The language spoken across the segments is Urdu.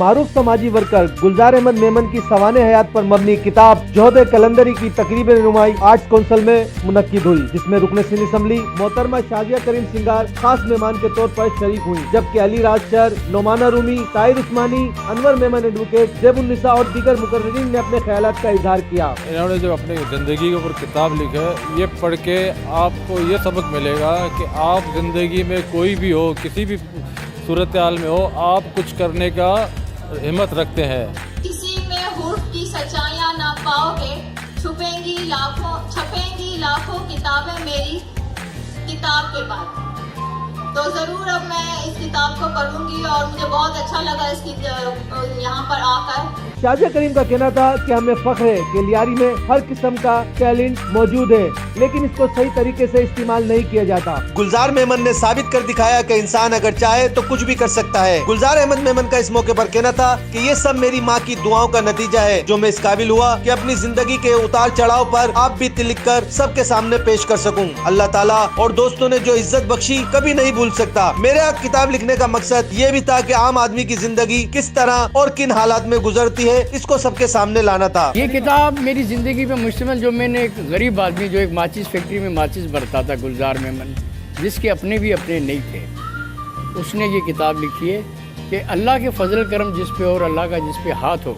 معروف سماجی ورکر گلزار احمد میمن کی سوانح حیات پر مبنی کتاب جوہد کلندری کی تقریب رنمائی آرٹس کونسل میں منعقد ہوئی، جس میں رکن سندھ اسمبلی محترمہ شازیہ کریم سنگار خاص مہمان کے طور پر شریک ہوئی، جبکہ علی راج شر، نعمانہ رومی، طاہر عثمانی، انور میمن ایڈوکیٹ، زیب النساء اور دیگر مقررین نے اپنے خیالات کا اظہار کیا۔ انہوں نے جو اپنی زندگی کے اوپر کتاب لکھی ہے، یہ پڑھ کے آپ کو یہ سبق ملے گا کہ آپ زندگی میں کوئی بھی ہو، کسی بھی صورتحال میں ہو، آپ کچھ کرنے کا ہمت رکھتے ہیں۔ کسی میں حرف کی سچائیاں نہ پاؤ گے، چھپیں گی لاکھوں کتابیں میری کتاب کے بعد۔ تو ضرور اب میں اس کتاب کو پڑھوں گی اور مجھے بہت اچھا لگا اس کی یہاں پر آ کر۔ شازیہ کریم کا کہنا تھا کہ ہمیں فخر ہے کہ لیاری میں ہر قسم کا ٹیلنٹ موجود ہے، لیکن اس کو صحیح طریقے سے استعمال نہیں کیا جاتا۔ گلزار میمن نے ثابت کر دکھایا کہ انسان اگر چاہے تو کچھ بھی کر سکتا ہے۔ گلزار احمد میمن کا اس موقع پر کہنا تھا کہ یہ سب میری ماں کی دعاؤں کا نتیجہ ہے، جو میں اس قابل ہوا کہ اپنی زندگی کے اتار چڑھاؤ پر آپ بھی لکھ کر سب کے سامنے پیش کر سکوں۔ اللہ تعالیٰ اور دوستوں نے جو عزت بخشی کبھی نہیں بھول سکتا۔ میرا کتاب لکھنے کا مقصد یہ بھی تھا کہ عام آدمی کی زندگی کس طرح اور کن حالات میں گزرتی ہے، اس کو سب کے سامنے لانا تھا۔ یہ کتاب میری زندگی پہ مشتمل، جو میں نے ایک غریب آدمی جو ایک ماچس فیکٹری میں ماچس بھرتا تھا، گلزار میمن، جس کے اپنے نہیں تھے، اس نے یہ کتاب لکھی ہے کہ اللہ کے فضل کرم جس پہ اور اللہ کا جس پہ ہاتھ ہو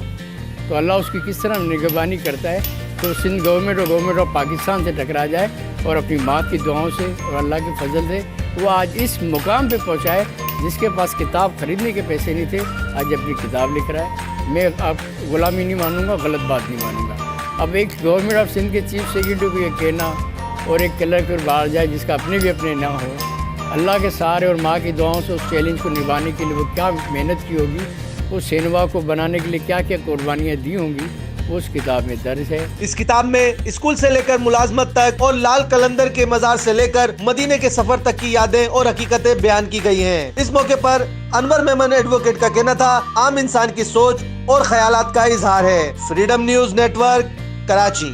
تو اللہ اس کی کس طرح نگہبانی کرتا ہے، تو سندھ گورنمنٹ آف پاکستان سے ٹکرا جائے اور اپنی ماں کی دعاؤں سے اور اللہ کے فضل سے وہ آج اس مقام پہ پہنچائے جس کے پاس کتاب خریدنے کے پیسے نہیں تھے، آج اپنی کتاب لکھ رہا ہے۔ میں آپ غلامی نہیں مانوں گا، غلط بات نہیں مانوں گا۔ اب ایک گورنمنٹ آف سندھ کے چیف سیکرٹری کو یہ کہنا اور ایک کلر باہر جائے جس کا اپنے نہ ہو، اللہ کے سہارے اور ماں کی دعاؤں سے اس چیلنج کو نبھانے کے لیے وہ کیا محنت کی ہوگی، اس سینما کو بنانے کے لیے کیا کیا قربانیاں دی ہوں گی، وہ اس کتاب میں درج ہے۔ اس کتاب میں اسکول سے لے کر ملازمت تک اور لال قلندر کے مزار سے لے کر مدینے کے سفر تک کی یادیں اور حقیقتیں بیان کی گئی ہیں۔ اس موقع پر انور میمن ایڈوکیٹ کا کہنا تھا عام انسان کی سوچ اور خیالات کا اظہار ہے۔ Freedom news network, Karachi.